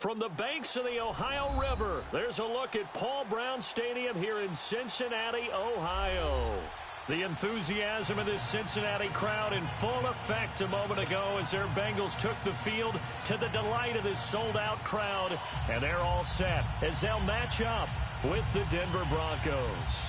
From the banks of the Ohio River, there's a look at Paul Brown Stadium here in Cincinnati, Ohio. The enthusiasm of this Cincinnati crowd in full effect a moment ago as their Bengals took the field to the delight of this sold-out crowd. And they're all set as they'll match up with the Denver Broncos.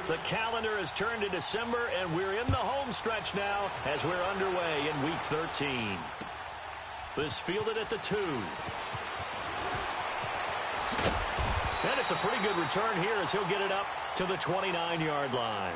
The calendar has turned to December, and we're in the home stretch now as we're underway in Week 13. This fielded at the 2. And it's a pretty good return here as he'll get it up to the 29-yard line.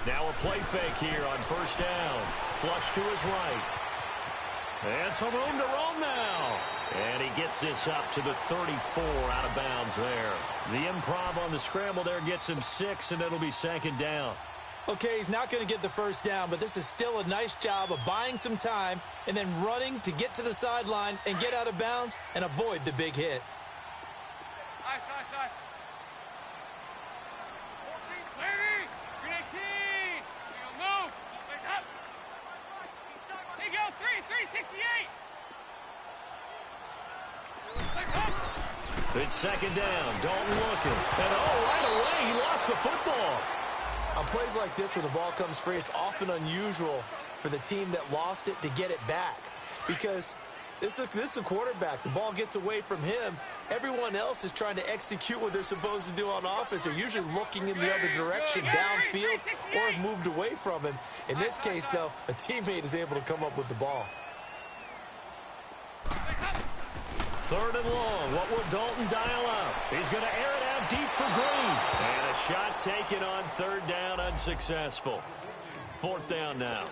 Now a play fake here on first down. Flush to his right. And some room to roam now. And he gets this up to the 34 out of bounds there. The improv on the scramble there gets him 6, and it'll be second down. Okay, he's not going to get the first down, but this is still a nice job of buying some time and then running to get to the sideline and get out of bounds and avoid the big hit. It's second down. Dalton looking. And right away, he lost the football. On plays like this where the ball comes free, it's often unusual for the team that lost it to get it back. Because this is the quarterback. The ball gets away from him. Everyone else is trying to execute what they're supposed to do on offense. They're usually looking in the other direction, downfield, or have moved away from him. In this case, though, a teammate is able to come up with the ball. Third and long. What will Dalton dial up? He's going to air it out deep for Green. And a shot taken on third down, unsuccessful. Fourth down now.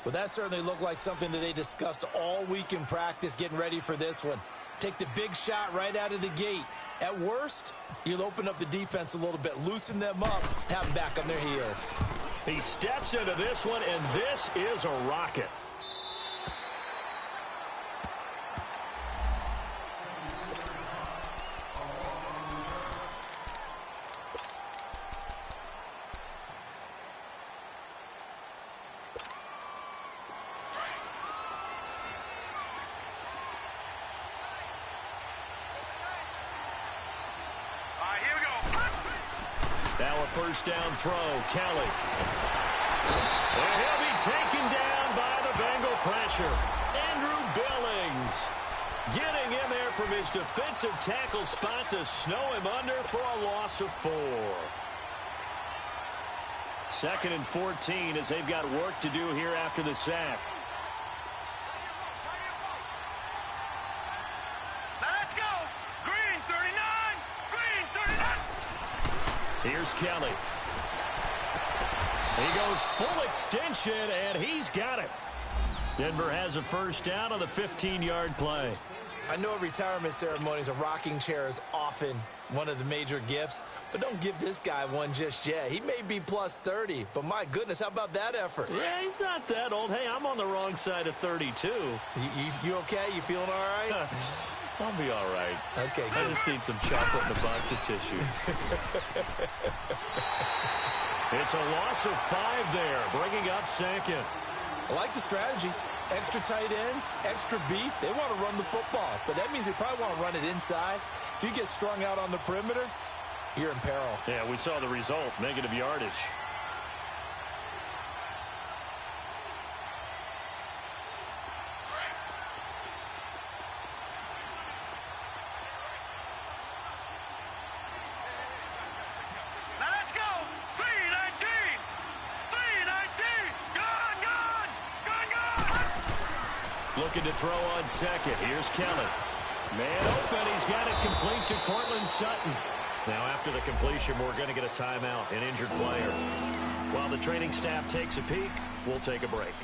Well, that certainly looked like something that they discussed all week in practice getting ready for this one. Take the big shot right out of the gate. At worst, you'll open up the defense a little bit, loosen them up, have them back on their heels. He steps into this one, and this is a rocket. Now a first down throw, Kelly. And he'll be taken down by the Bengal pressure. Andrew Billings getting in there from his defensive tackle spot to snow him under for a loss of 4. Second and 14 as they've got work to do here after the sack. Here's Kelly. He goes full extension, and he's got it. Denver has a first down on the 15-yard play. I know at retirement ceremonies, a rocking chair is often one of the major gifts, but don't give this guy one just yet. He may be plus 30, but my goodness, how about that effort? Yeah, he's not that old. Hey, I'm on the wrong side of 32. You okay? You feeling all right? I'll be all right. Okay, good. I just need some chocolate and a box of tissue. It's a loss of 5 there, bringing up second. I like the strategy. Extra tight ends, extra beef. They want to run the football, but that means they probably want to run it inside. If you get strung out on the perimeter, you're in peril. Yeah, we saw the result, negative yardage. Looking to throw on second. Here's Kelly. Man open. He's got it complete to Cortland Sutton. Now after the completion, we're going to get a timeout, an injured player. While the training staff takes a peek, we'll take a break.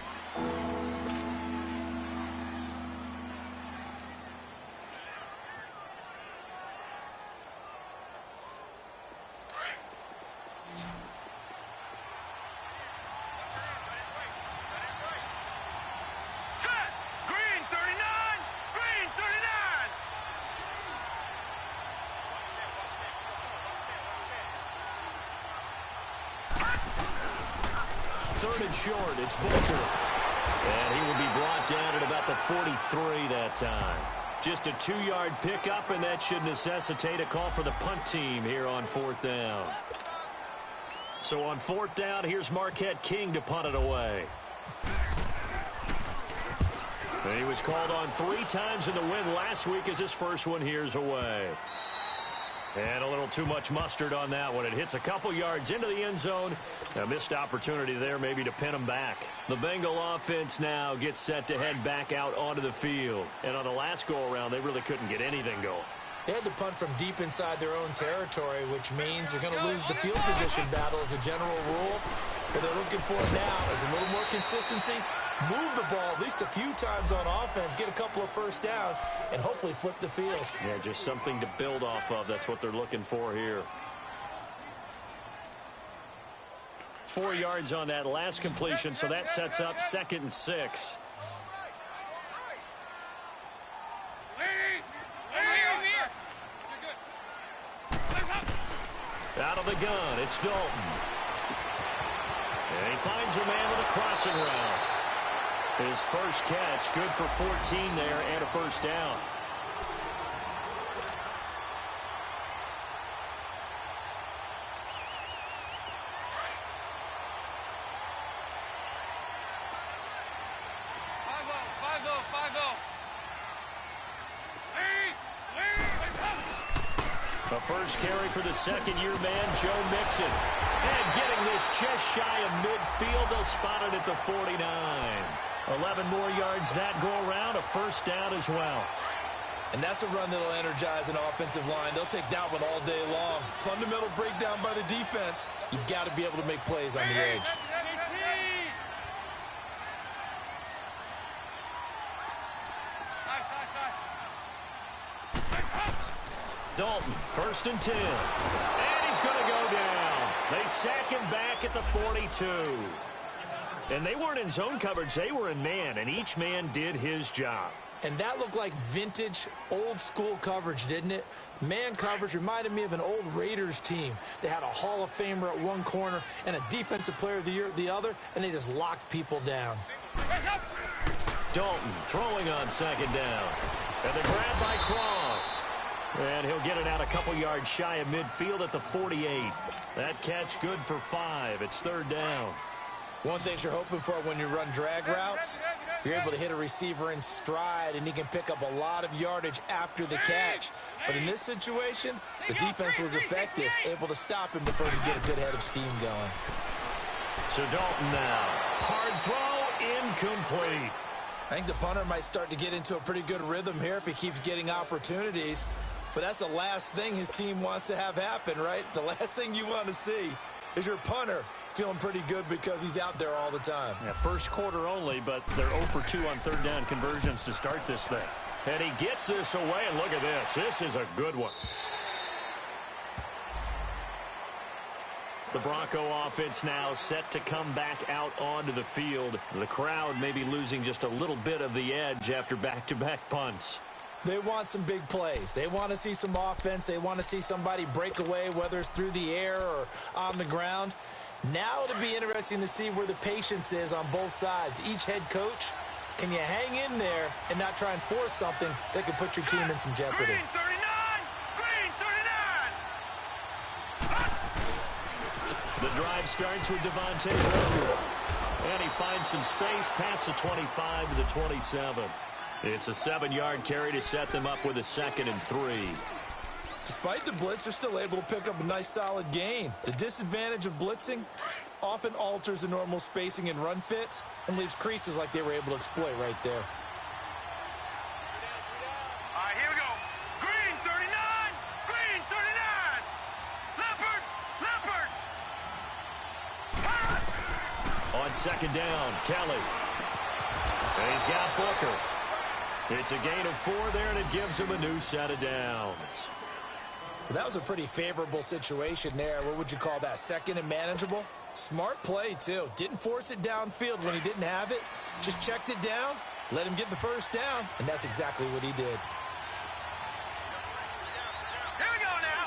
Third and short, it's Booker. And he will be brought down at about the 43 that time. Just a 2-yard pickup, and that should necessitate a call for the punt team here on 4th down. So on 4th down, here's Marquette King to punt it away. And he was called on 3 times in the win last week as his first one here's away. And a little too much mustard on that one. It hits a couple yards into the end zone. A missed opportunity there maybe to pin him back. The Bengal offense now gets set to head back out onto the field. And on the last go-around, they really couldn't get anything going. They had to punt from deep inside their own territory, which means you're going to lose the field position battle as a general rule. What they're looking for now is a little more consistency, move the ball at least a few times on offense, get a couple of first downs, and hopefully flip the field. Yeah, just something to build off of. That's what they're looking for here. 4 yards on that last completion, so that sets up 2nd and 6. Out of the gun, it's Dalton. And he finds a man with a crossing route. His first catch, good for 14 there and a first down. The first carry for the second-year man, Joe Mixon. And getting this just shy of midfield, they'll spot it at the 49. 11 more yards that go around, a first down as well. And that's a run that'll energize an offensive line. They'll take that one all day long. Fundamental breakdown by the defense. You've got to be able to make plays on the edge. Dalton, 1st and 10. And he's going to go down. They sack him back at the 42. And they weren't in zone coverage. They were in man, and each man did his job. And that looked like vintage, old-school coverage, didn't it? Man coverage reminded me of an old Raiders team. They had a Hall of Famer at one corner and a Defensive Player of the Year at the other, and they just locked people down. Dalton throwing on 2nd down. And the grab by Croft. And he'll get it out a couple yards shy of midfield at the 48. That catch good for 5. It's 3rd down. One thing you're hoping for when you run drag routes, you're able to hit a receiver in stride, and he can pick up a lot of yardage after the catch. But in this situation, the defense was effective, able to stop him before he get a good head of steam going. So Dalton now. Hard throw, incomplete. I think the punter might start to get into a pretty good rhythm here if he keeps getting opportunities. But that's the last thing his team wants to have happen, right? The last thing you want to see is your punter feeling pretty good because he's out there all the time. Yeah, first quarter only, but they're 0 for 2 on 3rd down conversions to start this thing. And he gets this away, and look at this. This is a good one. The Bronco offense now set to come back out onto the field. The crowd may be losing just a little bit of the edge after back-to-back punts. They want some big plays. They want to see some offense. They want to see somebody break away, whether it's through the air or on the ground. Now it'll be interesting to see where the patience is on both sides. Each head coach, can you hang in there and not try and force something that could put your team in some jeopardy? Green 39! Green 39! The drive starts with Devontae Booker. And he finds some space past the 25 to the 27. It's a 7-yard carry to set them up with a 2nd and 3. Despite the blitz, they're still able to pick up a nice, solid gain. The disadvantage of blitzing often alters the normal spacing and run fits and leaves creases like they were able to exploit right there. second down. Kelly. And he's got Booker. It's a gain of 4 there, and it gives him a new set of downs. That was a pretty favorable situation there. What would you call that? Second and manageable? Smart play, too. Didn't force it downfield when he didn't have it. Just checked it down, let him get the first down, and that's exactly what he did. Here we go now.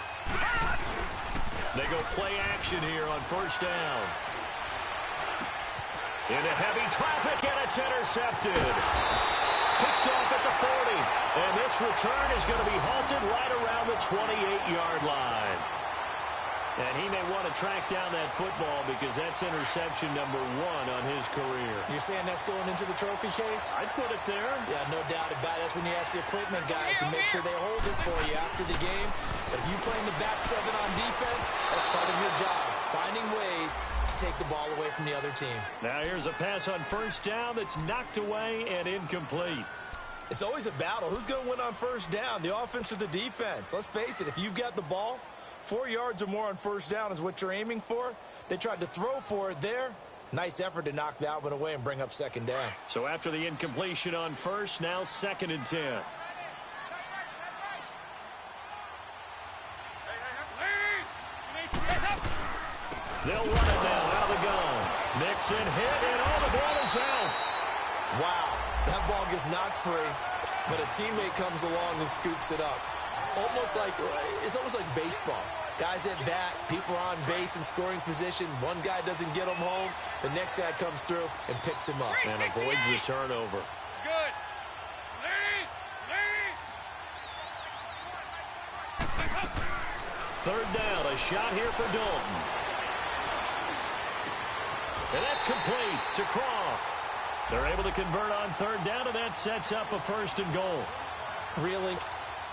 They go play action here on first down. Into heavy traffic, and it's intercepted. Picked off at the 40. And this return is going to be halted right around the 28-yard line. And he may want to track down that football because that's interception number 1 on his career. You're saying that's going into the trophy case? I'd put it there. Yeah, no doubt about it. That's when you ask the equipment guys to make sure they hold it for you after the game. But if you play in the back 7 on defense, that's part of your job, finding ways to take the ball away from the other team. Now here's a pass on first down that's knocked away and incomplete. It's always a battle. Who's going to win on first down, the offense or the defense? Let's face it, if you've got the ball, 4 yards or more on first down is what you're aiming for. They tried to throw for it there. Nice effort to knock that one away and bring up second down. So after the incompletion on first, now 2nd and 10. They'll run it now out of the gun. Nixon hit, and all the ball is out. Wow, that ball gets knocked free, but a teammate comes along and scoops it up. It's almost like baseball. Guys at bat, people are on base in scoring position. One guy doesn't get him home. The next guy comes through and picks him up. And avoids the turnover. Good. Third down, a shot here for Dalton. And that's complete to Croft. They're able to convert on third down, and that sets up a 1st and goal. Really?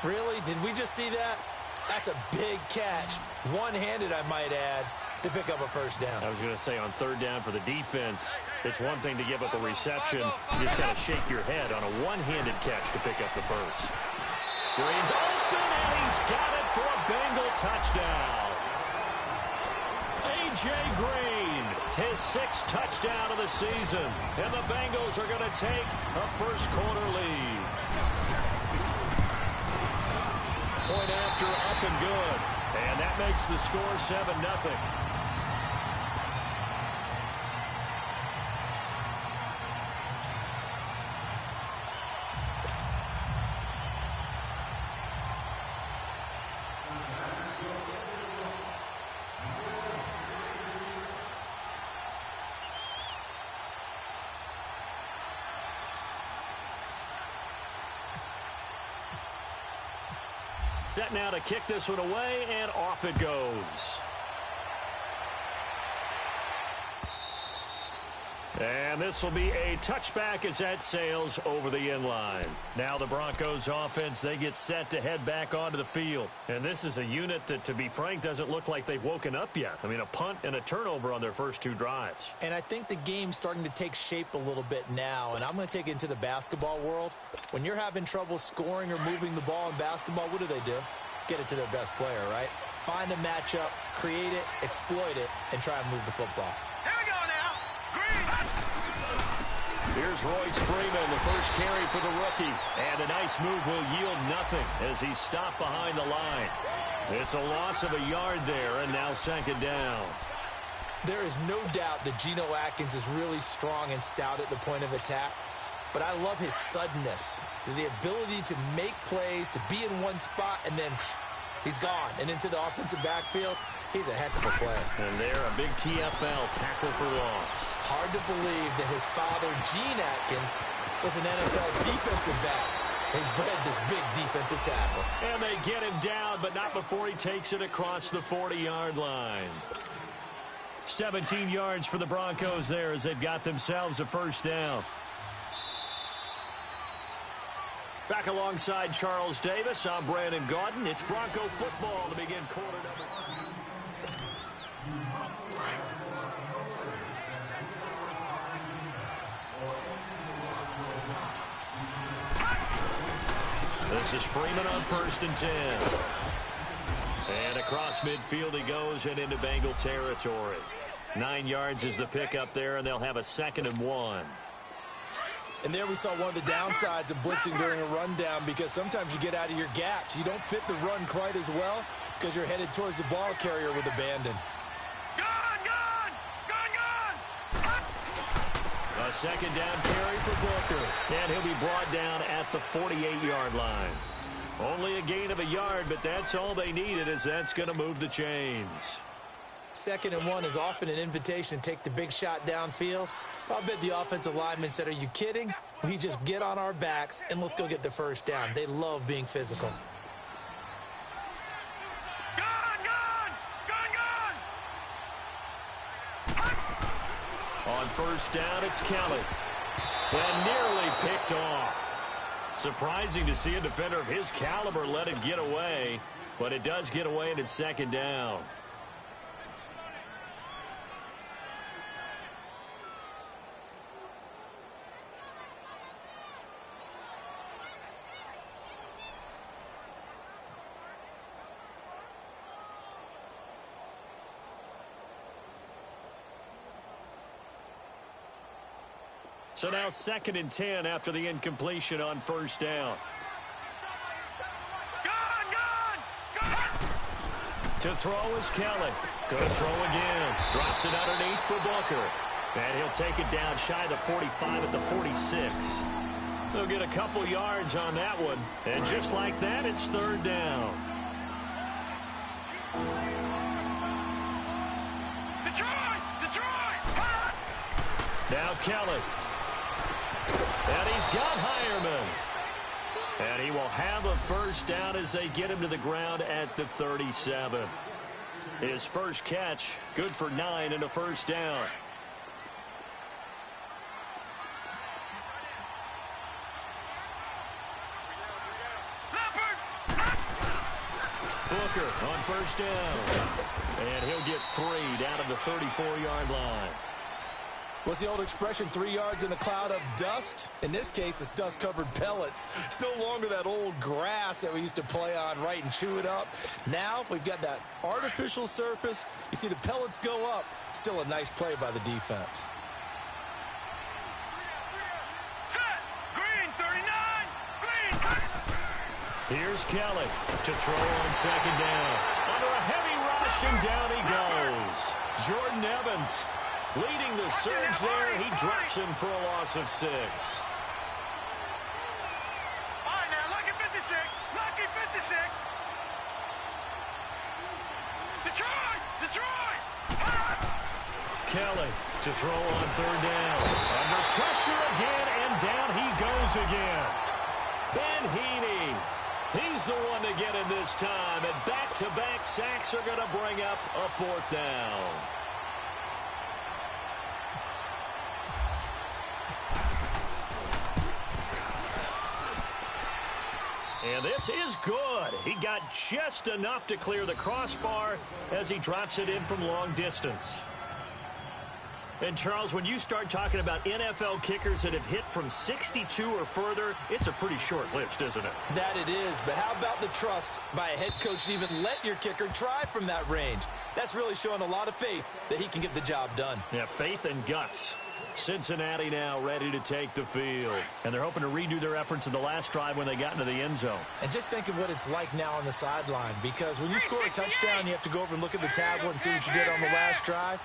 Really? Did we just see that? That's a big catch. One-handed, I might add, to pick up a first down. I was going to say on third down for the defense, it's one thing to give up a reception. You just got to shake your head on a one-handed catch to pick up the first. Green's open, and he's got it for a Bengal touchdown. A.J. Green, his 6th touchdown of the season. And the Bengals are going to take a first-quarter lead. Point after, up and good. And that makes the score 7-0. Set now to kick this one away, and off it goes. And this will be a touchback as that sails over the inline. Now the Broncos offense, they get set to head back onto the field. And this is a unit that, to be frank, doesn't look like they've woken up yet. I mean, a punt and a turnover on their first 2 drives. And I think the game's starting to take shape a little bit now. And I'm going to take it into the basketball world. When you're having trouble scoring or moving the ball in basketball, what do? Get it to their best player, right? Find a matchup, create it, exploit it, and try and move the football. Here we go now. Green. Here's Royce Freeman, the first carry for the rookie. And a nice move will yield nothing as he's stopped behind the line. It's a loss of a yard there, and now 2nd down. There is no doubt that Geno Atkins is really strong and stout at the point of attack. But I love his suddenness, the ability to make plays, to be in one spot, and then he's gone. And into the offensive backfield, he's a heck of a player. And there, a big TFL tackle for loss. Hard to believe that his father, Gene Atkins, was an NFL defensive back. He's bred this big defensive tackle. And they get him down, but not before he takes it across the 40-yard line. 17 yards for the Broncos there as they've got themselves a first down. Back alongside Charles Davis, I'm Brandon Gaudin. It's Bronco football to begin quarter number 1. This is Freeman on 1st and 10. And across midfield he goes and into Bengal territory. 9 yards is the pickup there, and they'll have a 2nd and 1. And there we saw one of the downsides of blitzing during a rundown, because sometimes you get out of your gaps. You don't fit the run quite as well because you're headed towards the ball carrier with abandon. A 2nd down carry for Booker, and he'll be brought down at the 48-yard line. Only a gain of a yard, but that's all they needed, as that's going to move the chains. 2nd and 1 is often an invitation to take the big shot downfield. I bet the offensive lineman said, "Are you kidding? We just get on our backs and let's go get the first down." They love being physical. On 1st down, it's Kelly. And nearly picked off. Surprising to see a defender of his caliber let it get away, but it does get away and it's 2nd down. So now 2nd and 10 after the incompletion on 1st down. To throw is Kelly. Good throw again. Drops it underneath for Booker. And he'll take it down shy of the 45 at the 46. They'll get a couple yards on that one. And just like that, it's 3rd down. Now Kelly. And he's got Hireman. And he will have a 1st down as they get him to the ground at the 37. His first catch, good for 9 and a 1st down. Booker on 1st down. And he'll get 3 down to the 34-yard line. What's the old expression, 3 yards in a cloud of dust? In this case, it's dust-covered pellets. It's no longer that old grass that we used to play on, right, and chew it up. Now we've got that artificial surface. You see the pellets go up. Still a nice play by the defense. Green, 39. Green. Here's Kelly to throw on 2nd down. Under a heavy rush, and down he goes. Jordan Evans leading the surge there. He drops him for a loss of 6. All right, now, lucky 56. Lucky 56. Detroit. Kelly to throw on 3rd down. Under pressure again, and down he goes again. Ben Heaney. He's the one to get in this time, and back-to-back sacks are going to bring up a 4th down. And this is good. He got just enough to clear the crossbar as he drops it in from long distance. And, Charles, when you start talking about NFL kickers that have hit from 62 or further, it's a pretty short list, isn't it? That it is, but how about the trust by a head coach to even let your kicker try from that range? That's really showing a lot of faith that he can get the job done. Yeah, faith and guts. Cincinnati now ready to take the field. And they're hoping to redo their efforts in the last drive when they got into the end zone. And just think of what it's like now on the sideline, because when you score a touchdown, you have to go over and look at the tablet and see what you did on the last drive.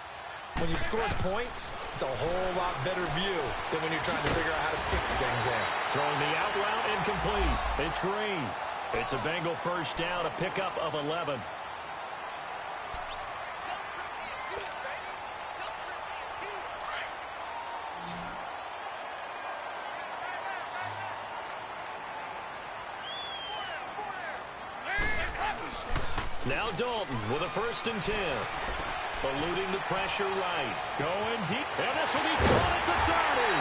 When you score points, it's a whole lot better view than when you're trying to figure out how to fix things there. Throwing the out route incomplete. It's Green. It's a Bengal 1st down, a pickup of 11. Now Dalton with a 1st and 10. Eluding the pressure right. Going deep. And this will be caught at the 30.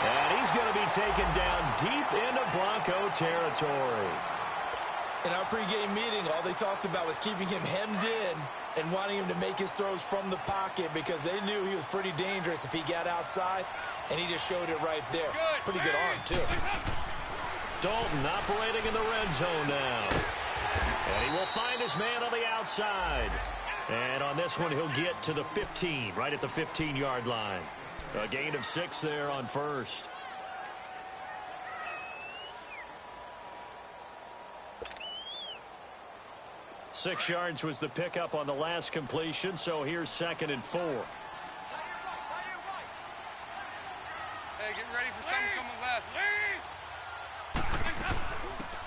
And he's going to be taken down deep into Bronco territory. In our pregame meeting, all they talked about was keeping him hemmed in and wanting him to make his throws from the pocket, because they knew he was pretty dangerous if he got outside, and he just showed it right there. Pretty good arm, too. Dalton operating in the red zone now. And he will find his man on the outside. And on this one, he'll get to the 15, right at the 15-yard line. A gain of 6 there on first. Six yards was the pickup on the last completion, so here's 2nd and 4. Hey, get ready for something coming left.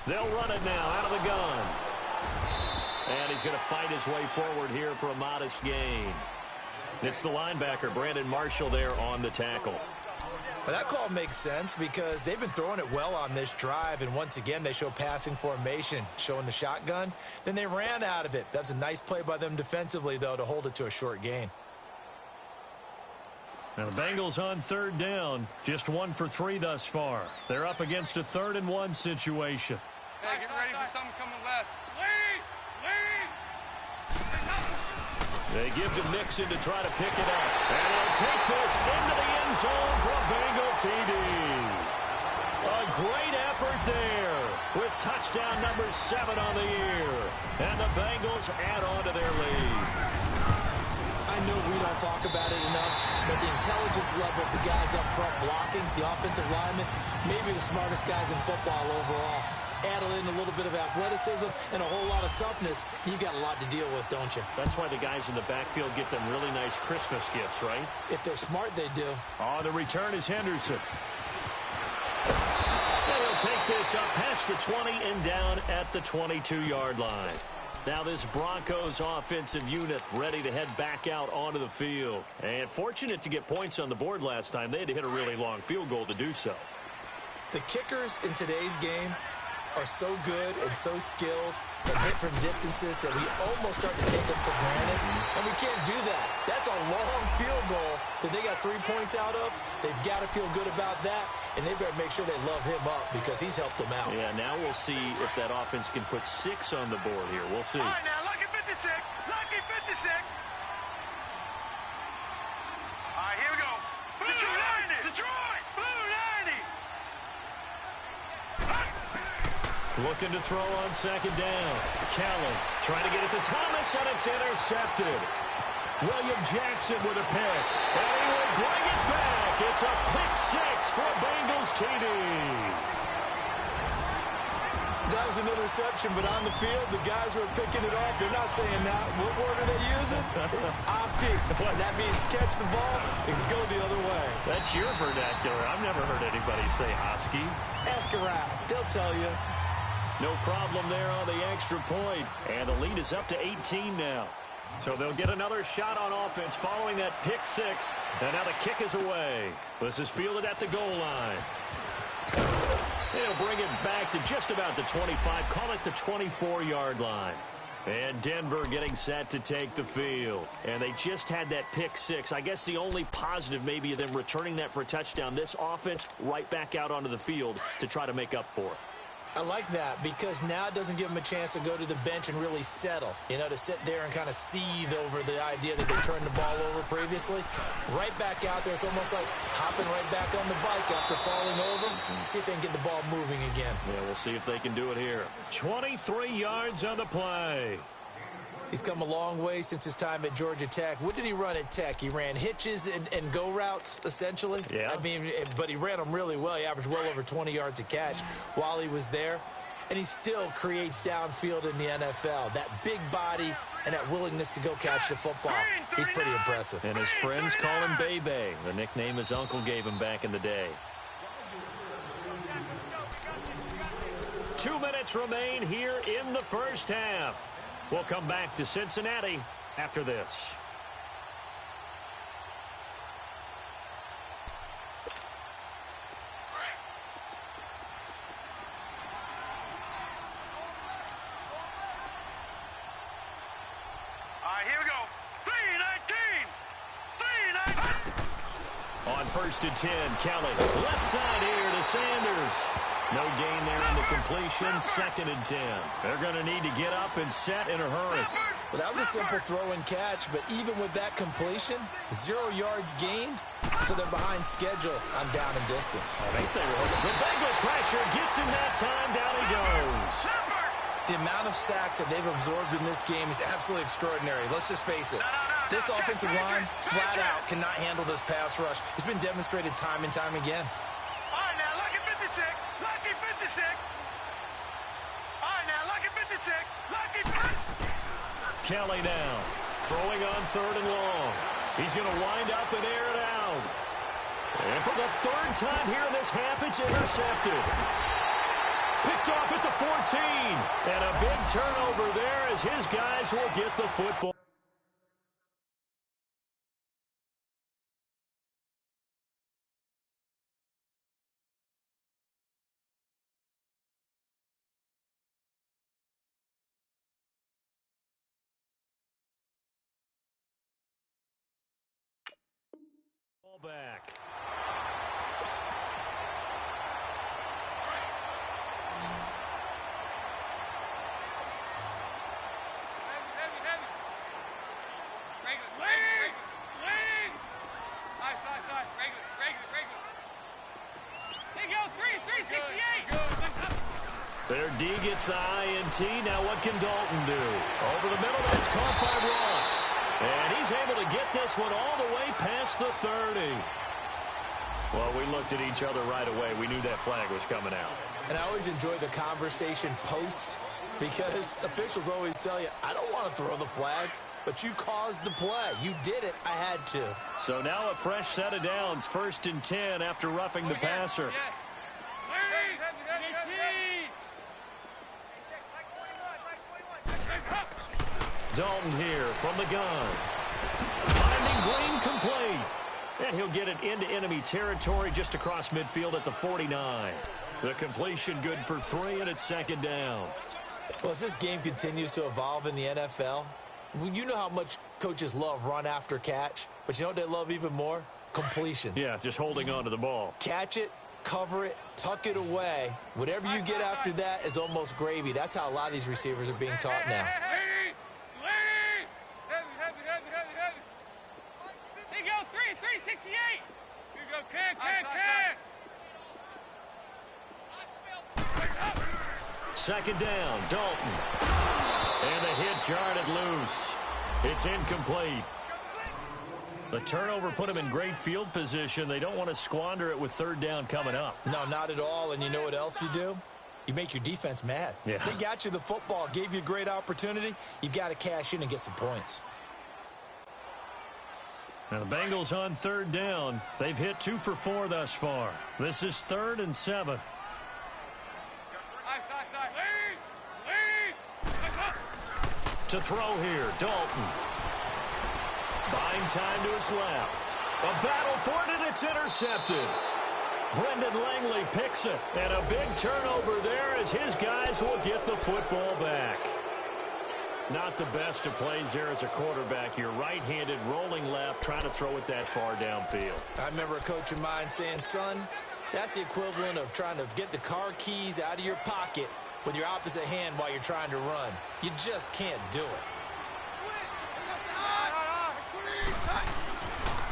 They'll run it now out of the gun. And he's going to fight his way forward here for a modest gain. It's the linebacker, Brandon Marshall, there on the tackle. Well, that call makes sense because they've been throwing it well on this drive, and once again they show passing formation, showing the shotgun. Then they ran out of it. That's a nice play by them defensively, though, to hold it to a short gain. Now the Bengals on 3rd down, just 1 for 3 thus far. They're up against a 3rd and 1 situation. Hey, get ready for something coming left. They give to Mixon to try to pick it up. And he'll take this into the end zone for a Bengal TD. A great effort there with touchdown number 7 on the year. And the Bengals add on to their lead. I know we don't talk about it enough, but the intelligence level of the guys up front blocking, the offensive linemen, maybe the smartest guys in football overall. Add in a little bit of athleticism and a whole lot of toughness, you've got a lot to deal with, don't you? That's why the guys in the backfield get them really nice Christmas gifts, right? If they're smart, they do. On the return is Henderson. And he'll take this up past the 20 and down at the 22-yard line. Now this Broncos offensive unit ready to head back out onto the field. And fortunate to get points on the board last time. They had to hit a really long field goal to do so. The kickers in today's game are so good and so skilled and hit from distances that we almost start to take them for granted. And we can't do that. That's a long field goal that they got 3 points out of. They've got to feel good about that, and they better make sure they love him up because he's helped them out. Yeah, now we'll see if that offense can put 6 on the board here. We'll see. All right, now, lucky 56. Lucky 56. All right, here we go. Detroit! Detroit! Blue 90! Looking to throw on 2nd down. Kellen trying to get it to Thomas, and it's intercepted. William Jackson with a pick. And he will bring it back. It's a pick 6 for a Bengals TD. That was an interception, but on the field, the guys who are picking it off, they're not saying that. What word are they using? It's Oski. That means catch the ball and go the other way. That's your vernacular. I've never heard anybody say Oski. Ask around. They'll tell you. No problem there on the extra point. And the lead is up to 18 now. So they'll get another shot on offense following that pick 6. And now the kick is away. This is fielded at the goal line. They'll bring it back to just about the 25. Call it the 24-yard line. And Denver getting set to take the field. And they just had that pick 6. I guess the only positive maybe of them returning that for a touchdown. This offense right back out onto the field to try to make up for it. I like that because now it doesn't give them a chance to go to the bench and really settle, to sit there and kind of seethe over the idea that they turned the ball over previously. Right back out there, it's almost like hopping right back on the bike after falling over. See if they can get the ball moving again. Yeah, we'll see if they can do it here. 23 yards on the play. He's come a long way since his time at Georgia Tech. What did he run at Tech? He ran hitches and go routes, essentially. Yeah. But he ran them really well. He averaged well over 20 yards a catch while he was there. And he still creates downfield in the NFL. That big body and that willingness to go catch the football. He's pretty impressive. And his friends call him Bebe, the nickname his uncle gave him back in the day. 2 minutes remain here in the first half. We'll come back to Cincinnati after this. All right, here we go. 3-19. 3-19. On 1st and 10, Kelly. Left side here to Sanders. No gain there in the completion. 2nd and 10. They're going to need to get up and set in a hurry. Well, that was a simple throw and catch, but even with that completion, 0 yards gained, so they're behind schedule on down and distance. I think they were. The Bengal pressure gets him that time. Down he goes. The amount of sacks that they've absorbed in this game is absolutely extraordinary. Let's just face it. This offensive line, flat out, cannot handle this pass rush. It's been demonstrated time and time again. All right, now, lucky 56. Lucky 56. All right, now, lucky 56. Lucky 56. Kelly now, throwing on 3rd and long. He's going to wind up and air it out. And for the 3rd time here in this half, it's intercepted. Picked off at the 14. And a big turnover there as his guys will get the football. Ball back. Their D gets the INT. Now what can Dalton do? Over the middle, that's caught by Ross. And he's able to get this one all the way past the 30. Well, we looked at each other right away. We knew that flag was coming out. And I always enjoy the conversation post because officials always tell you, I don't want to throw the flag, but you caused the play. You did it. I had to. So now a fresh set of downs. 1st and 10 after roughing the passer. Dalton here from the gun. Finding Green complete. And he'll get it into enemy territory just across midfield at the 49. The completion good for 3, and it's 2nd down. Well, as this game continues to evolve in the NFL, you know how much coaches love run after catch, but you know what they love even more? Completion. Yeah, just holding on to the ball. Catch it, cover it, tuck it away. Whatever you get after that is almost gravy. That's how a lot of these receivers are being taught now. Second down, Dalton. And the hit jarred it loose. It's incomplete. The turnover put him in great field position. They don't want to squander it with 3rd down coming up. No, not at all. And you know what else you do? You make your defense mad. Yeah. They got you the football, gave you a great opportunity. You got to cash in and get some points. Now the Bengals on 3rd down. They've hit 2 for 4 thus far. This is 3rd and 7. To throw here, Dalton. Buying time to his left. A battle for it, and it's intercepted. Brendan Langley picks it, and a big turnover there as his guys will get the football back. Not the best of plays there as a quarterback. You're right-handed, rolling left, trying to throw it that far downfield. I remember a coach of mine saying, son, that's the equivalent of trying to get the car keys out of your pocket with your opposite hand while you're trying to run. You just can't do it.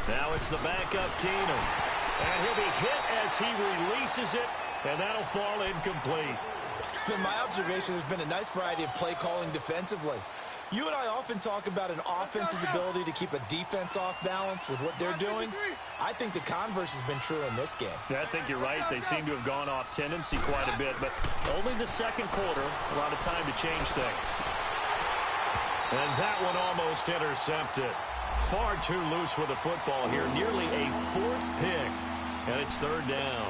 Now it's the backup Keenum. And he'll be hit as he releases it, and that'll fall incomplete. It's been my observation there's been a nice variety of play calling defensively. You and I often talk about an offense's ability to keep a defense off balance with what they're doing. I think the converse has been true in this game. Yeah, I think you're right. They seem to have gone off tendency quite a bit, but only the 2nd quarter, a lot of time to change things. And that one almost intercepted. Far too loose with the football here. Nearly a 4th pick, and it's 3rd down.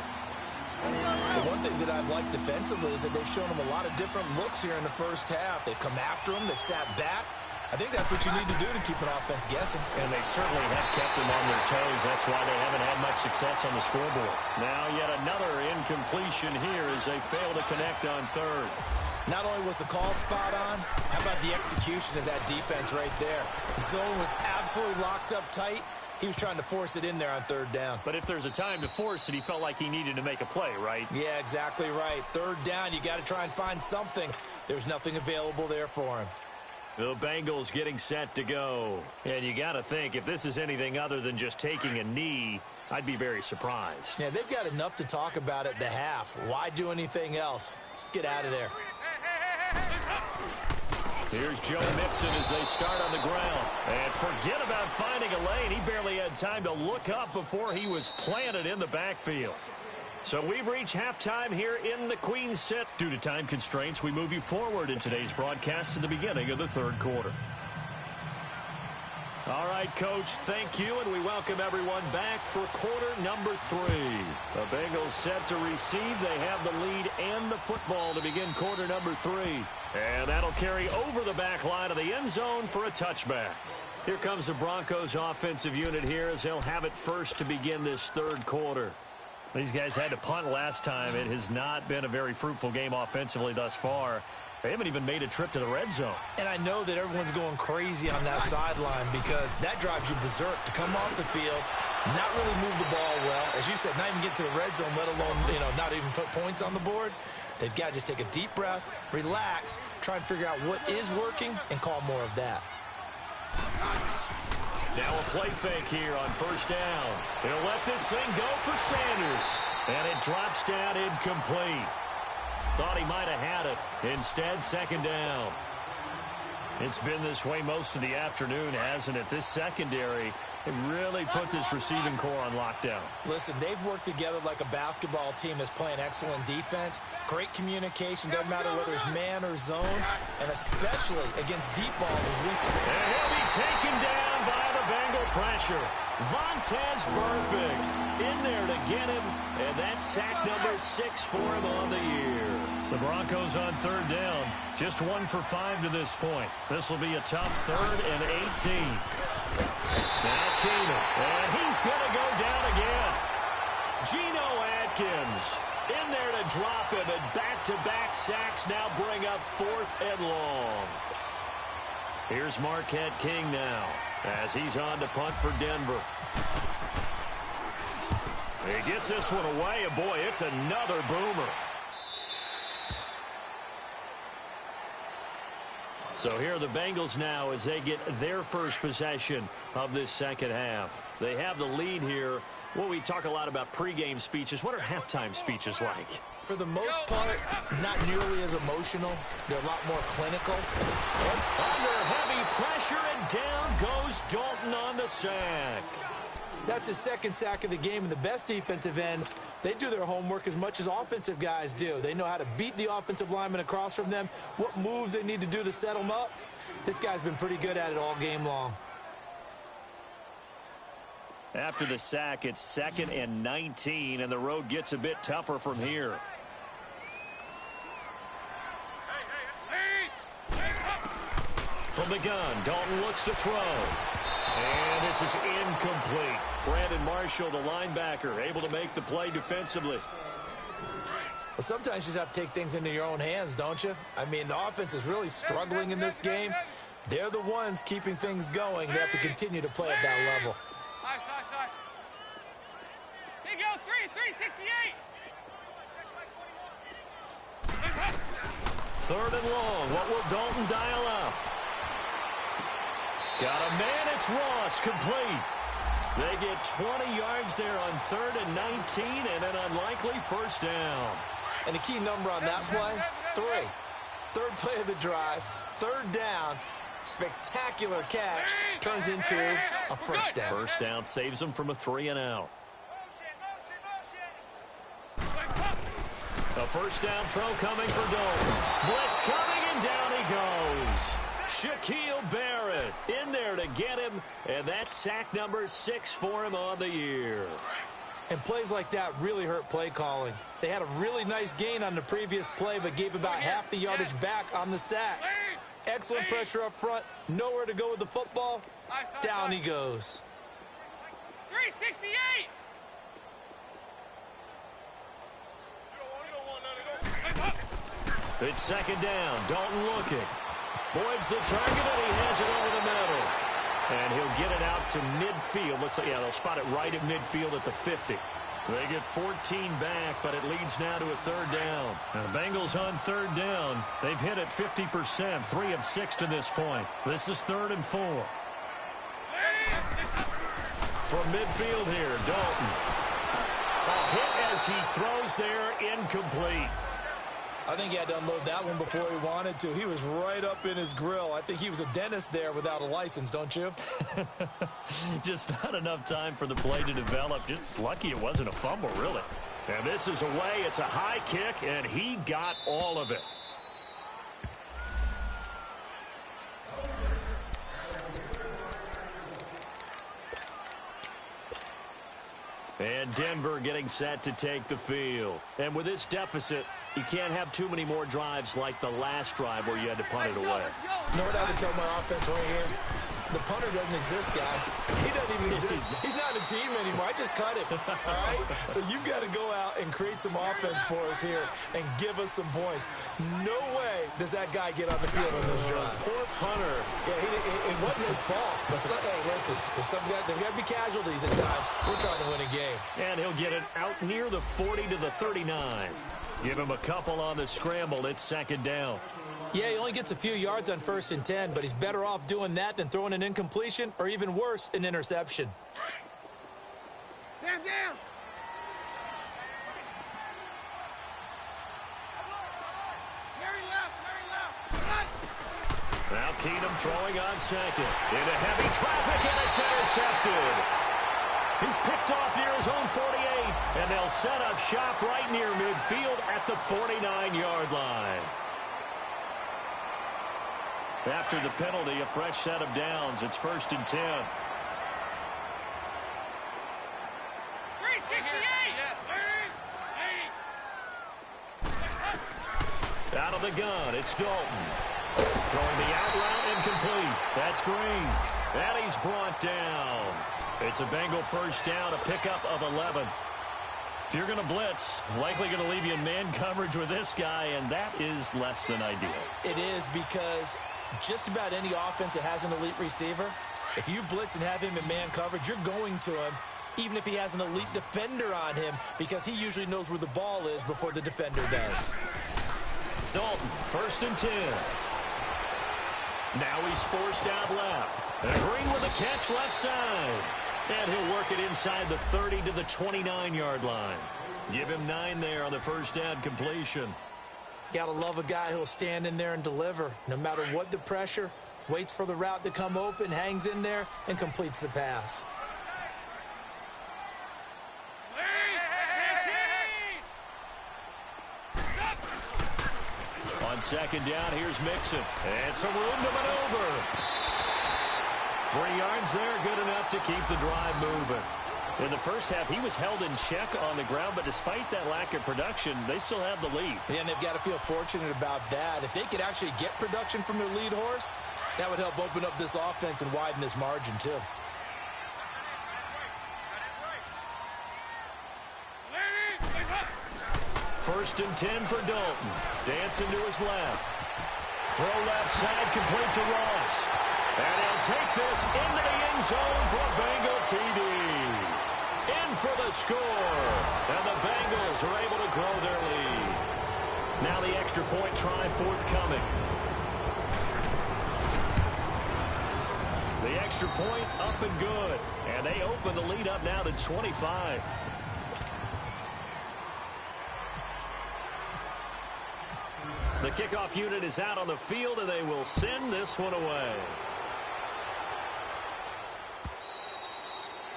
The one thing that I've liked defensively is that they've shown them a lot of different looks here in the first half. They've come after them. They've sat back. I think that's what you need to do to keep an offense guessing. And they certainly have kept them on their toes. That's why they haven't had much success on the scoreboard. Now yet another incompletion here as they fail to connect on 3rd. Not only was the call spot on, how about the execution of that defense right there? The zone was absolutely locked up tight. He was trying to force it in there on 3rd down. But if there's a time to force it, he felt like he needed to make a play, right? Yeah, exactly right. 3rd down, you got to try and find something. There's nothing available there for him. The Bengals getting set to go. And you got to think, if this is anything other than just taking a knee, I'd be very surprised. Yeah, they've got enough to talk about at the half. Why do anything else? Just get out of there. Here's Joe Mixon as they start on the ground. And forget about finding a lane. He barely had time to look up before he was planted in the backfield. So we've reached halftime here in the Queen City. Due to time constraints, we move you forward in today's broadcast to the beginning of the third quarter. All right, Coach, thank you, and we welcome everyone back for quarter number 3. The Bengals set to receive. They have the lead and the football to begin quarter number 3. And that'll carry over the back line of the end zone for a touchback. Here comes the Broncos offensive unit here as they'll have it first to begin this third quarter. These guys had to punt last time. It has not been a very fruitful game offensively thus far. They haven't even made a trip to the red zone. And I know that everyone's going crazy on that sideline because that drives you berserk to come off the field, not really move the ball well. As you said, not even get to the red zone, let alone, not even put points on the board. They've got to just take a deep breath, relax, try and figure out what is working, and call more of that. Now a play fake here on first down. They'll let this thing go for Sanders. And it drops down incomplete. Thought he might have had it. Instead, second down. It's been this way most of the afternoon, hasn't it? This secondary, it really put this receiving core on lockdown. Listen, they've worked together like a basketball team that's playing excellent defense. Great communication, doesn't matter whether it's man or zone, and especially against deep balls as we see. And he'll be taken down by the Bengal pressure. Vontaze Burfict in there to get him, and that's sack number 6 for him on the year. The Broncos on third down, just 1 for 5 to this point. This will be a tough 3rd and 18. Now Keenan, and he's going to go down again. Geno Atkins in there to drop him, and back-to-back sacks now bring up 4th and long. Here's Marquette King now as he's on to punt for Denver. He gets this one away, and boy, it's another boomer. So here are the Bengals now as they get their first possession of this second half. They have the lead here. Well, we talk a lot about pregame speeches. What are halftime speeches like? For the most part, not nearly as emotional. They're a lot more clinical. Under heavy pressure, and down goes Dalton on the sack. That's his 2nd sack of the game, and the best defensive ends, they do their homework as much as offensive guys do. They know how to beat the offensive lineman across from them, what moves they need to do to set them up. This guy's been pretty good at it all game long. After the sack, it's 2nd and 19, and the road gets a bit tougher from here. From the gun, Dalton looks to throw. And this is incomplete. Brandon Marshall, the linebacker, able to make the play defensively. Well, sometimes you just have to take things into your own hands, don't you? I mean, the offense is really struggling in this game. They're the ones keeping things going. They have to continue to play at that level. Here you go, 368. 3rd and long. What will Dalton dial up? Got a man. It's Ross, complete. They get 20 yards there on 3rd and 19, and an unlikely first down. And a key number on that play, 3. 3rd play of the drive, 3rd down. Spectacular catch turns into a first down. First down saves them from a 3 and out. A first down throw coming for Dalton. Blitz coming, and down he goes. Shaquille Barrett in there to get him, and that's sack number 6 for him on the year. And plays like that really hurt play calling. They had a really nice gain on the previous play, but gave about half the yardage back on the sack. Excellent pressure up front, nowhere to go with the football. Down he goes. 368. It's 2nd down. Dalton looking. Boyd's the target, and he has it over the middle. And he'll get it out to midfield. Looks like, yeah, they'll spot it right at midfield at the 50. They get 14 back, but it leads now to a 3rd down. Now, the Bengals on 3rd down. They've hit it 50%, 3 of 6 to this point. This is 3rd and 4. From midfield here, Dalton. A hit as he throws there, incomplete. I think he had to unload that one before he wanted to. He was right up in his grill. I think he was a dentist there without a license, don't you? Just not enough time for the play to develop. Just lucky it wasn't a fumble, really. And this is away. It's a high kick, and he got all of it. And Denver getting set to take the field. And with this deficit, you can't have too many more drives like the last drive where you had to punt it away. You know what I would tell my offense right here? The punter doesn't exist, guys. He doesn't even exist. He's not a team anymore. I just cut him, all right? So you've got to go out and create some offense for us here and give us some points. No way does that guy get on the field on this drive. Poor punter. Yeah, it wasn't his fault. But hey, listen, there's got to be casualties at times. We're trying to win a game. And he'll get it out near the 40 to the 39. Give him a couple on the scramble. It's second down. Yeah, he only gets a few yards on 1st and 10, but he's better off doing that than throwing an incompletion or even worse, an interception. Down. Very left. Now Keenum throwing on second. Into heavy traffic, and it's intercepted. He's picked off near his own 48, and they'll set up shop right near midfield at the 49-yard line. After the penalty, a fresh set of downs. It's 1st and 10. 368. Out of the gun, it's Dalton. Throwing the out route incomplete. That's Green. And he's brought down. It's a Bengal first down, a pickup of 11. If you're going to blitz, likely going to leave you in man coverage with this guy, and that is less than ideal. It is, because just about any offense that has an elite receiver, if you blitz and have him in man coverage, you're going to him, even if he has an elite defender on him, because he usually knows where the ball is before the defender does. Dalton, 1st and 10. Now he's forced out left. And Green with a catch left side. And he'll work it inside the 30 to the 29-yard line. Give him 9 there on the first down completion. Gotta love a guy who'll stand in there and deliver. No matter what the pressure, waits for the route to come open, hangs in there, and completes the pass. On second down, here's Mixon. And some room to maneuver. 3 yards there, good enough to keep the drive moving. In the first half, he was held in check on the ground, but despite that lack of production, they still have the lead. And they've got to feel fortunate about that. If they could actually get production from their lead horse, that would help open up this offense and widen this margin, too. First and 10 for Dalton. Dancing to his left. Throw left side, complete to Ross. And he'll take this into the end zone for a Bengal TD. In for the score. And the Bengals are able to grow their lead. Now the extra point try forthcoming. The extra point up and good. And they open the lead up now to 25. The kickoff unit is out on the field, and they will send this one away.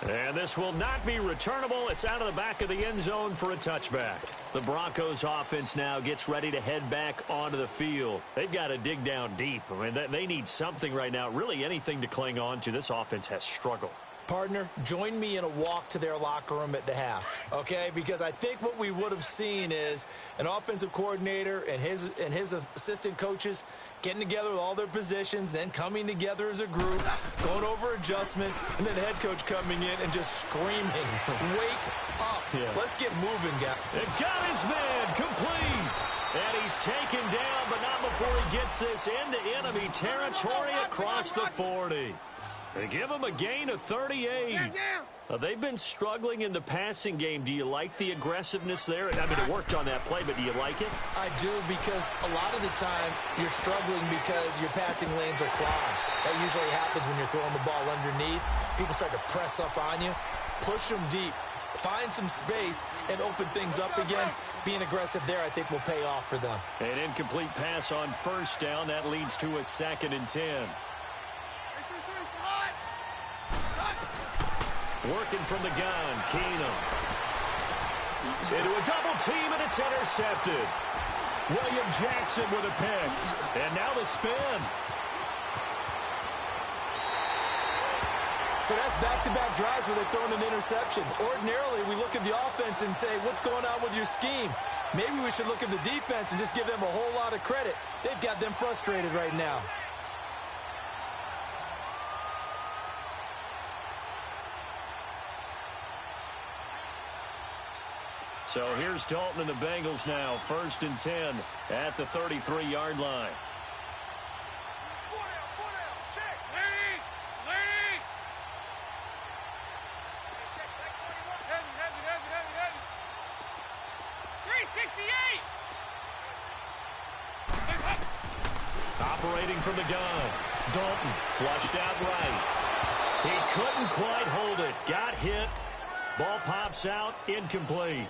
And this will not be returnable. It's out of the back of the end zone for a touchback. The Broncos offense now gets ready to head back onto the field. They've got to dig down deep. I mean, they need something right now, really anything to cling on to. This offense has struggled. Partner, join me in a walk to their locker room at the half, okay? Because I think what we would have seen is an offensive coordinator and his assistant coaches getting together with all their positions, then coming together as a group, going over adjustments, and then the head coach coming in and just screaming, wake up. Yeah. Let's get moving, guys. It got his man complete. And he's taken down, but not before he gets this into enemy territory across the 40. They give him a gain of 38. They've been struggling in the passing game. Do you like the aggressiveness there? I mean, it worked on that play, but do you like it? I do, because a lot of the time you're struggling because your passing lanes are clogged. That usually happens when you're throwing the ball underneath. People start to press up on you. Push them deep. find some space, and open things up again. Being aggressive there, I think, will pay off for them. An incomplete pass on first down. That leads to a 2nd and 10. Working from the gun, Keenum. Into a double team, and it's intercepted. William Jackson with a pick. And now the spin. So that's back-to-back drives where they've thrown an interception. Ordinarily, we look at the offense and say, what's going on with your scheme? Maybe we should look at the defense and just give them a whole lot of credit. They've got them frustrated right now. So here's Dalton and the Bengals now. 1st and 10 at the 33-yard line. Operating from the gun. Dalton flushed out right. He couldn't quite hold it. Got hit. Ball pops out. Incomplete.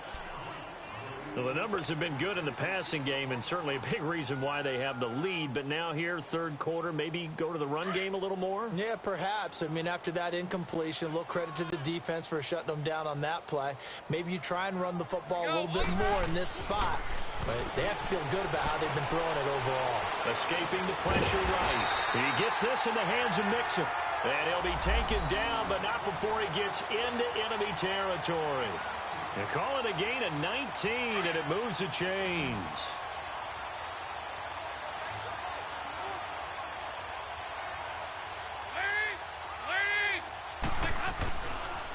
Well, the numbers have been good in the passing game, and certainly a big reason why they have the lead. But now here, 3rd quarter, maybe go to the run game a little more? Yeah, perhaps. I mean, after that incompletion, a little credit to the defense for shutting them down on that play. Maybe you try and run the football a little bit more in this spot. But they have to feel good about how they've been throwing it overall. Escaping the pressure right. He gets this in the hands of Mixon. And he'll be taken down, but not before he gets into enemy territory. They call it a gain of 19, and it moves the chains.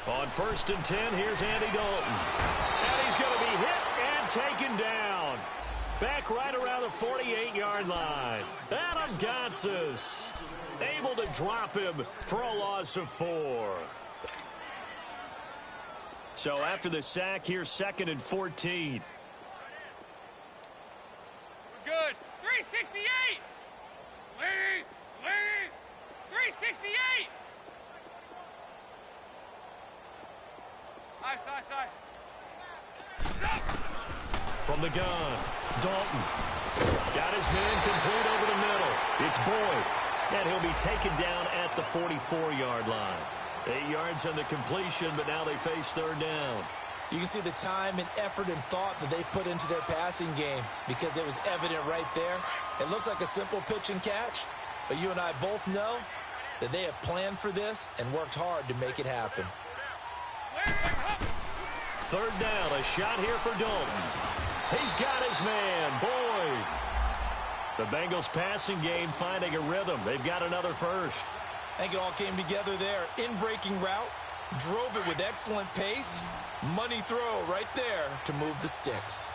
On 1st and 10, here's Andy Dalton. And he's going to be hit and taken down. Back right around the 48-yard line. Adam Gotsis able to drop him for a loss of 4. So after the sack, here's 2nd and 14. We're good. 368. Lead. 368. Side. From the gun, Dalton. Got his man complete over the middle. It's Boyd. And he'll be taken down at the 44-yard line. 8 yards on the completion, but now they face 3rd down. You can see the time and effort and thought that they put into their passing game because it was evident right there. It looks like a simple pitch and catch, but you and I both know that they have planned for this and worked hard to make it happen. 3rd down, a shot here for Dalton. He's got his man, Boyd. The Bengals passing game finding a rhythm. They've got another first. I think it all came together there. In-breaking route, drove it with excellent pace. Money throw right there to move the sticks.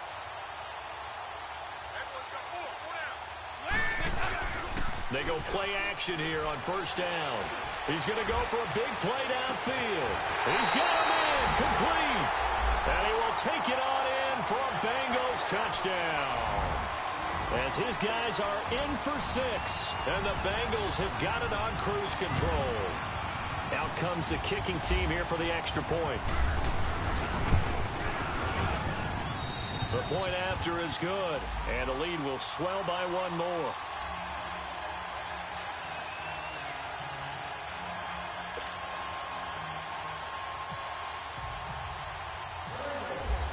They go play action here on 1st down. He's going to go for a big play downfield. He's got him in, complete. And he will take it on in for a Bengals touchdown. As his guys are in for 6, and the Bengals have got it on cruise control. Out comes the kicking team here for the extra point. The point after is good, and the lead will swell by 1 more.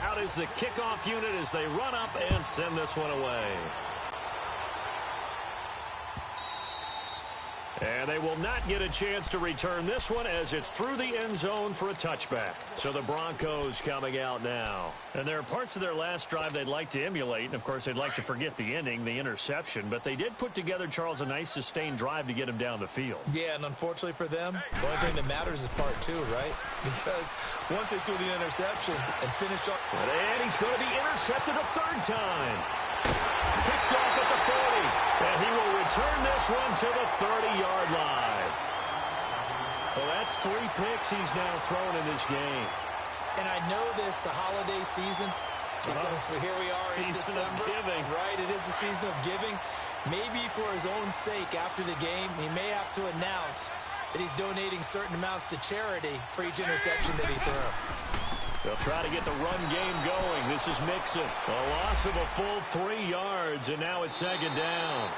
Out is the kickoff unit as they run up and send this one away. And they will not get a chance to return this one as it's through the end zone for a touchback. So the Broncos coming out now. And there are parts of their last drive they'd like to emulate. And, of course, they'd like to forget the ending, the interception. But they did put together, Charles, a nice sustained drive to get him down the field. Yeah, and unfortunately for them, the only thing that matters is part 2, right? Because once they threw the interception and finished off... And he's going to be intercepted a 3rd time. Picked off at the 40. And he will return this one to the 30-yard line. Well, that's 3 picks he's now thrown in this game. And I know this, the holiday season, because here we are in December. Season of giving. Right, it is the season of giving. Maybe for his own sake after the game, he may have to announce that he's donating certain amounts to charity for each interception that he threw. They'll try to get the run game going. This is Mixon. A loss of a full 3 yards, and now it's second down.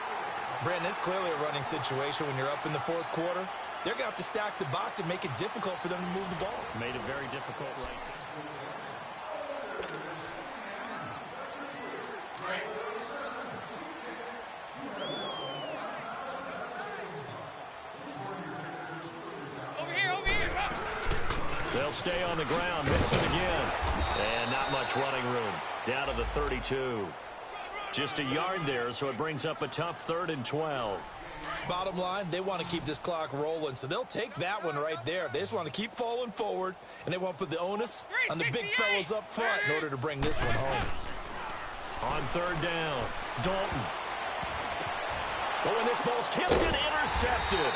Brandon, it's clearly a running situation when you're up in the fourth quarter. They're going to have to stack the box and make it difficult for them to move the ball. Made it very difficult right now. They'll stay on the ground. Mixon again. And not much running room. Down to the 32. Just a yard there, so it brings up a tough 3rd and 12. Bottom line, they want to keep this clock rolling, so they'll take that one right there. They just want to keep falling forward, and they want to put the onus on the big fellas up front in order to bring this one home. On 3rd down, Dalton. Oh, and this ball's tipped and intercepted.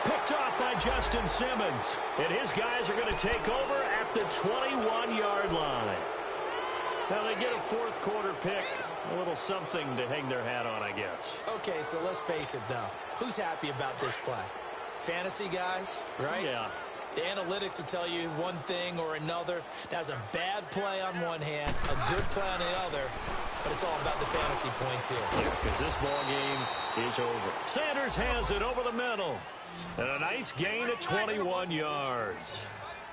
Picked off by Justin Simmons. And his guys are going to take over at the 21-yard line. Now they get a fourth quarter pick. A little something to hang their hat on, I guess. Okay, so let's face it, though. Who's happy about this play? Fantasy guys, right? Yeah. The analytics will tell you one thing or another. That's a bad play on one hand, a good play on the other, but it's all about the fantasy points here. Yeah, because this ball game is over. Sanders has it over the middle. And a nice gain of 21 yards.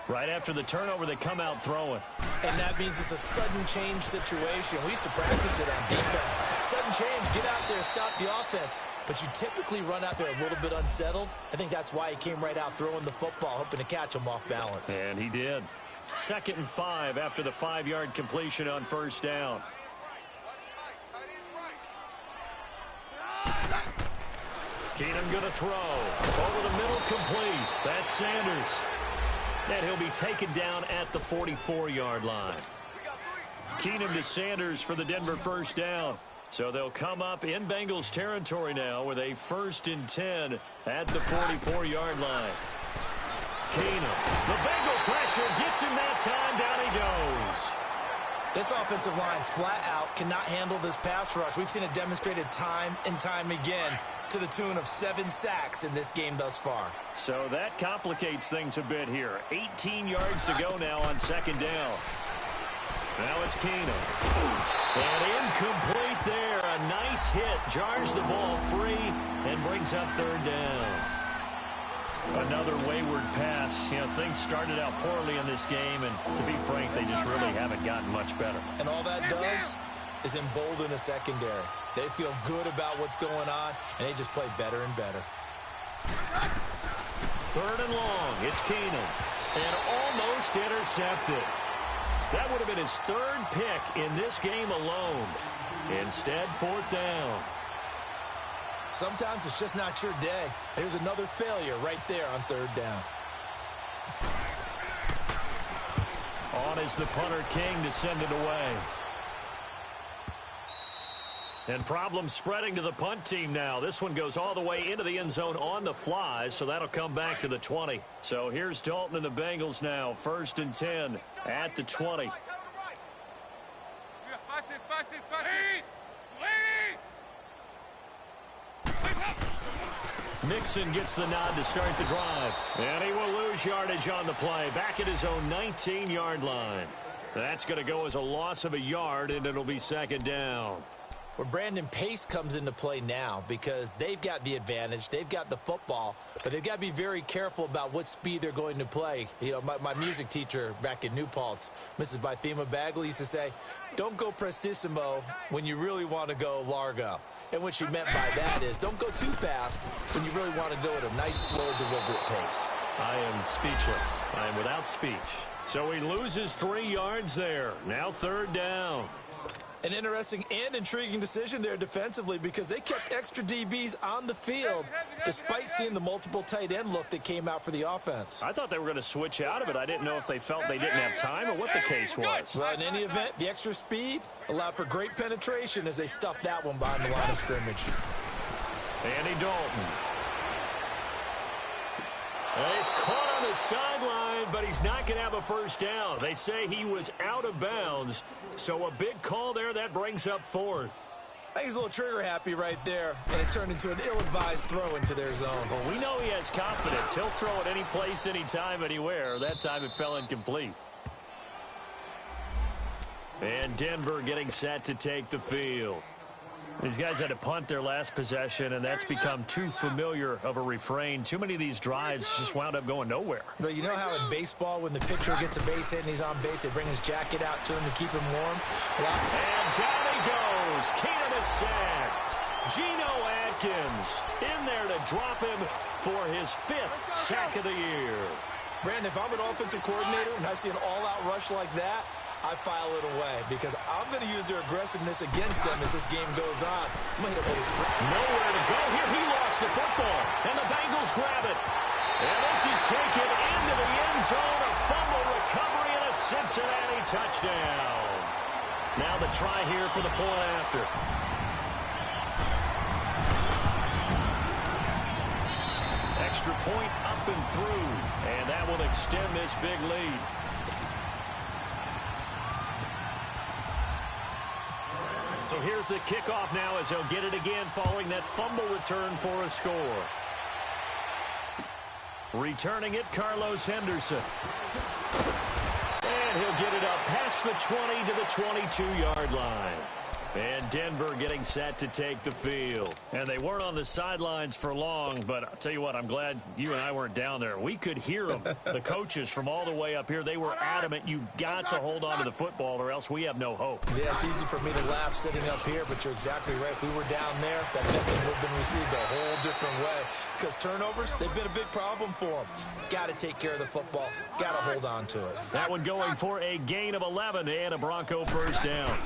Right after the turnover, they come out throwing. And that means it's a sudden change situation. We used to practice it on defense. Sudden change, get out there, stop the offense. But you typically run out there a little bit unsettled. I think that's why he came right out throwing the football, hoping to catch him off balance. And he did. 2nd and 5 after the 5-yard completion on 1st down. Keenum going to throw. Over the middle, complete. That's Sanders. And he'll be taken down at the 44-yard line. Keenum to Sanders for the Denver 1st down. So they'll come up in Bengals territory now with a 1st and 10 at the 44-yard line. Keenum. The Bengal pressure gets him that time. Down he goes. This offensive line flat out cannot handle this pass rush. We've seen it demonstrated time and time again to the tune of 7 sacks in this game thus far. So that complicates things a bit here. 18 yards to go now on 2nd down. Now it's Keenum. And incomplete there. A nice hit. Jars the ball free and brings up 3rd down. Another wayward pass. You know, things started out poorly in this game, and to be frank, they just really haven't gotten much better. And all that does is embolden a secondary. They feel good about what's going on, and they just play better and better. 3rd and long. It's Keenum. And almost intercepted. That would have been his 3rd pick in this game alone. Instead, 4th down. Sometimes it's just not your day. There's another failure right there on 3rd down. On is the punter King to send it away. And problems spreading to the punt team now. This one goes all the way into the end zone on the fly, so that'll come back to the 20. So here's Dalton and the Bengals now. 1st and 10 at the 20. Mixon gets the nod to start the drive. And he will lose yardage on the play. Back at his own 19-yard line. That's going to go as a loss of a yard, and it'll be 2nd down. Where Brandon, pace comes into play now because they've got the advantage. They've got the football, but they've got to be very careful about what speed they're going to play. You know, my music teacher back in New Paltz, Mrs. Bythema Bagley, used to say, don't go prestissimo when you really want to go largo. And what she meant by that is don't go too fast when you really want to go at a nice, slow, deliberate pace. I am speechless. I am without speech. So he loses 3 yards there. Now 3rd down. An interesting and intriguing decision there defensively because they kept extra DBs on the field despite seeing the multiple tight end look that came out for the offense. I thought they were going to switch out of it. I didn't know if they felt they didn't have time or what the case was. Well, in any event, the extra speed allowed for great penetration as they stuffed that one behind the line of scrimmage. Andy Dalton. Well, he's caught on the sideline, but he's not going to have a 1st down. They say he was out of bounds, so a big call there. That brings up 4th. I think he's a little trigger happy right there, and it turned into an ill-advised throw into their zone. Well, we know he has confidence. He'll throw it any place, anytime, anywhere. That time it fell incomplete. And Denver getting set to take the field. These guys had to punt their last possession, and that's become too familiar of a refrain. Too many of these drives just wound up going nowhere. Well, you know how in baseball, when the pitcher gets a base hit and he's on base, they bring his jacket out to him to keep him warm? And down he goes. Keenum is sacked. Geno Atkins in there to drop him for his 5th sack of the year. Brandon, if I'm an offensive coordinator and I see an all-out rush like that, I file it away because I'm going to use their aggressiveness against them as this game goes on. I'm going to hit a little screen. Nowhere to go here. He lost the football, and the Bengals grab it. And this is taken into the end zone. A fumble recovery and a Cincinnati touchdown. Now the try here for the point after. Extra point up and through, and that will extend this big lead. So here's the kickoff now as he'll get it again following that fumble return for a score. Returning it, Carlos Henderson. And he'll get it up past the 20 to the 22-yard line. And Denver getting set to take the field. And they weren't on the sidelines for long, but I'll tell you what, I'm glad you and I weren't down there. We could hear them. The coaches from all the way up here, they were adamant, you've got to hold on to the football or else we have no hope. Yeah, it's easy for me to laugh sitting up here, but you're exactly right. If we were down there, that message would have been received a whole different way. Because turnovers, they've been a big problem for them. Got to take care of the football. Got to hold on to it. That one going for a gain of 11 and a Bronco first down.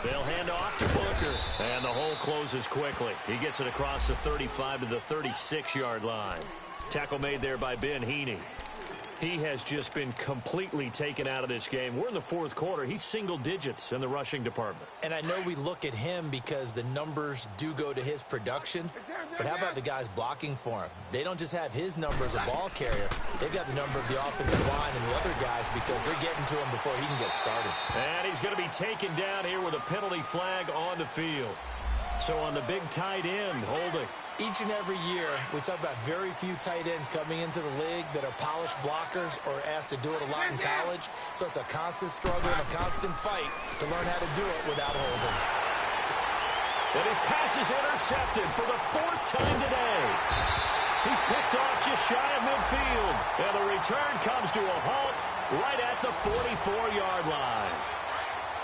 They'll hand off to Booker, and the hole closes quickly. He gets it across the 35 to the 36-yard line. Tackle made there by Ben Heaney. He has just been completely taken out of this game. We're in the 4th quarter. He's single digits in the rushing department. And I know we look at him because the numbers do go to his production, but how about the guys blocking for him? They don't just have his number as a ball carrier. They've got the number of the offensive line and the other guys because they're getting to him before he can get started. And he's going to be taken down here with a penalty flag on the field. So on the big tight end, holding. Each and every year, we talk about very few tight ends coming into the league that are polished blockers or asked to do it a lot in college. So it's a constant struggle and a constant fight to learn how to do it without holding. And his pass is intercepted for the 4th time today. He's picked off just shy of midfield. And the return comes to a halt right at the 44-yard line.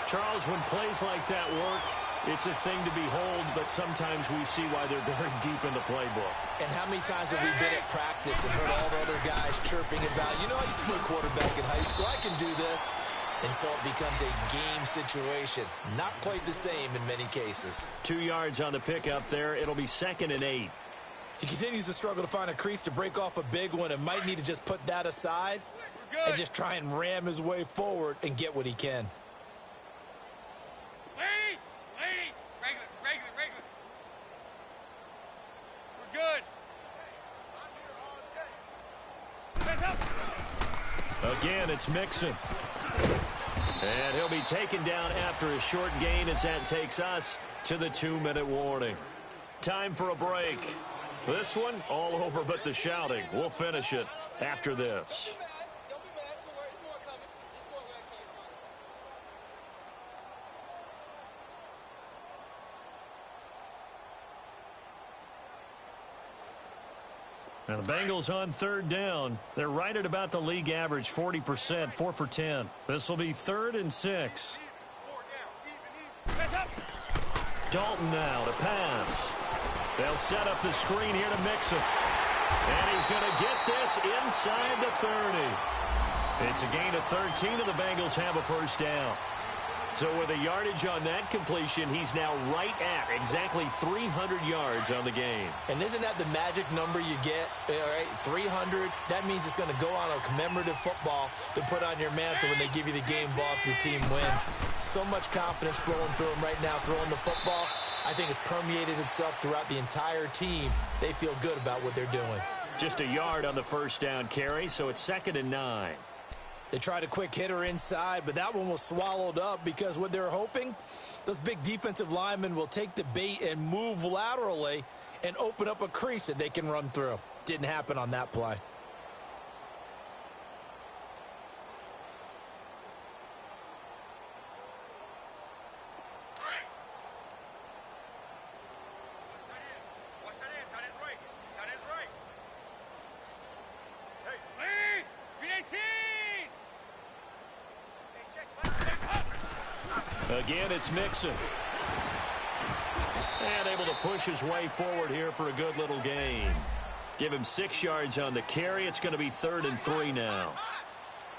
Charles, when plays like that work, it's a thing to behold, but sometimes we see why they're buried deep in the playbook. And how many times have we been at practice and heard all the other guys chirping about, you know, I used to play quarterback in high school. I can do this until it becomes a game situation. Not quite the same in many cases. 2 yards on the pickup there. It'll be 2nd and 8. He continues to struggle to find a crease to break off a big one and might need to just put that aside and just try and ram his way forward and get what he can. Again, it's Mixon. And he'll be taken down after a short gain as that takes us to the 2-minute warning. Time for a break. This one, all over but the shouting. We'll finish it after this. Now the Bengals on 3rd down. They're right at about the league average, 40%, 4 for 10. This will be 3rd and 6. Dalton now to pass. They'll set up the screen here to Mixon. And he's going to get this inside the 30. It's a gain of 13, and the Bengals have a first down. So with a yardage on that completion, he's now right at exactly 300 yards on the game. And isn't that the magic number you get? All right, 300. That means it's going to go on a commemorative football to put on your mantle when they give you the game ball if your team wins. So much confidence flowing through him right now, throwing the football. I think it's permeated itself throughout the entire team. They feel good about what they're doing. Just a yard on the first down carry, so it's 2nd and 9. They tried a quick hitter inside, but that one was swallowed up because what they're hoping, those big defensive linemen will take the bait and move laterally and open up a crease that they can run through. Didn't happen on that play. Again, it's Mixon. And able to push his way forward here for a good little gain. Give him 6 yards on the carry. It's going to be 3rd and 3 now.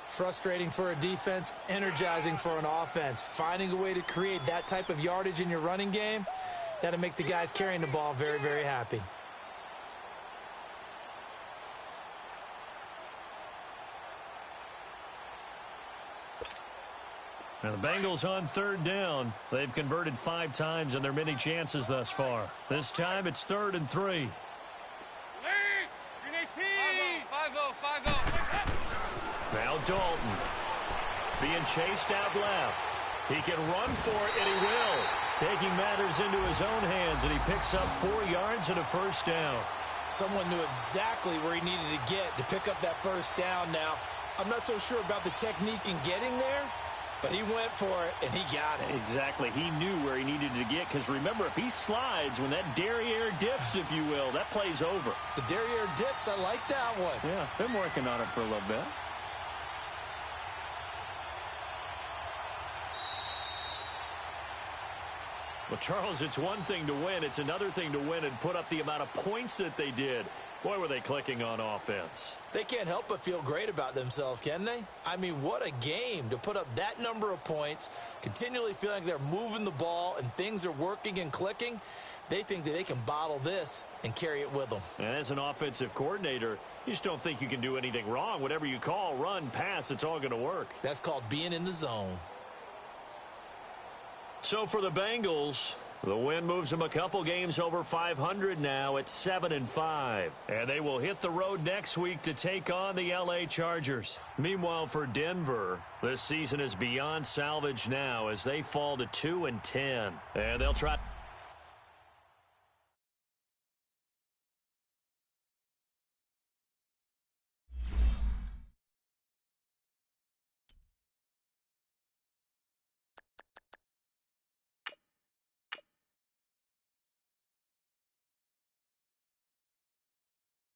Frustrating for a defense, energizing for an offense. Finding a way to create that type of yardage in your running game, that'll make the guys carrying the ball very, very happy. Now the Bengals on 3rd down. They've converted 5 times in their many chances thus far. This time it's 3rd and 3. Now Dalton being chased out left. He can run for it, and he will. Taking matters into his own hands, and he picks up 4 yards and a 1st down. Someone knew exactly where he needed to get to pick up that 1st down now. I'm not so sure about the technique in getting there, but he went for it, and he got it. Exactly. He knew where he needed to get, because remember, if he slides, when that derriere dips, if you will, that play's over. The derriere dips, I like that one. Yeah, been working on it for a little bit. Well, Charles, it's one thing to win. It's another thing to win and put up the amount of points that they did. Boy, were they clicking on offense. They can't help but feel great about themselves, can they? I mean, what a game to put up that number of points, continually feeling like they're moving the ball and things are working and clicking. They think that they can bottle this and carry it with them. And as an offensive coordinator, you just don't think you can do anything wrong. Whatever you call, run, pass, it's all going to work. That's called being in the zone. So for the Bengals, the win moves them a couple games over 500 now at 7-5. And they will hit the road next week to take on the LA Chargers. Meanwhile, for Denver, this season is beyond salvage now as they fall to 2-10. And they'll try...